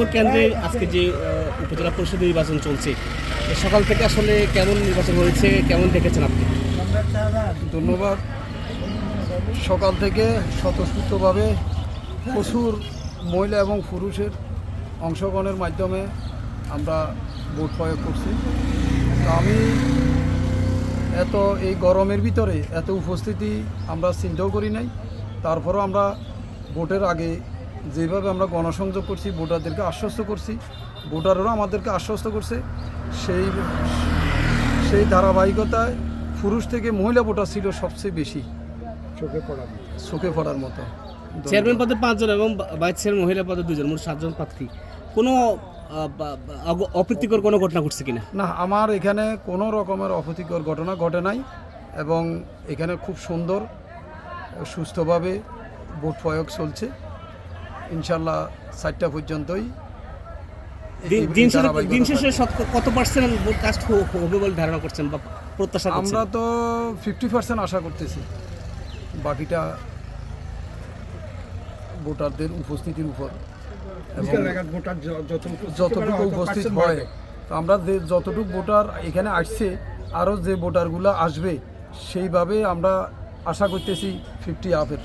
মুজিবনগর কেন্দ্রে আজকে যে উপজেলা পরিষদ নির্বাচন চলছে, সকাল থেকে আসলে কেমন নির্বাচন হয়েছে, কেমন দেখেছেন আপনি? ধন্যবাদ। সকাল থেকে স্বতঃস্ফূর্তভাবে প্রচুর মহিলা এবং পুরুষের অংশগ্রহণের মাধ্যমে আমরা ভোট প্রয়োগ করছি। তো আমি এই গরমের ভিতরে এত উপস্থিতি আমরা চিন্তাও করি নাই। তারপরও আমরা ভোটের আগে যেভাবে আমরা গণসংযোগ করছি, ভোটারদেরকে আশ্বস্ত করছি, ভোটাররাও আমাদেরকে আশ্বস্ত করছে, সেই ধারাবাহিকতায় পুরুষ থেকে মহিলা ভোটার ছিল সবচেয়ে বেশি চোখে পড়ার মতো। চেয়ারম্যান পদে 5 জন এবং ভাইস চেয়ারম্যান মহিলা পদে 2 জন, মোট 7 জন প্রার্থী। কোনো অপ্রীতিকর কোনো ঘটনা ঘটছে কিনা? না, আমার এখানে কোনো রকমের অপ্রীতিকর ঘটনা ঘটে নাই এবং এখানে খুব সুন্দর সুস্থভাবে ভোট প্রয়োগ চলছে। ইনশাল্লাহ 4টা পর্যন্তই দিন শেষে কত পার্সেন্ট ভোট কাস্ট হবে বলে ধারণা করছেন বা প্রত্যাশা করছেন? আমরা তো 50% আশা করতেছি, বাকিটা ভোটারদের উপস্থিতির উপর যতটুকু উপস্থিত হয়। তো আমরা যতটুকু ভোটার এখানে আসছে, আরও যে ভোটারগুলো আসবে সেইভাবে আমরা আশা করতেছি 50 আপের।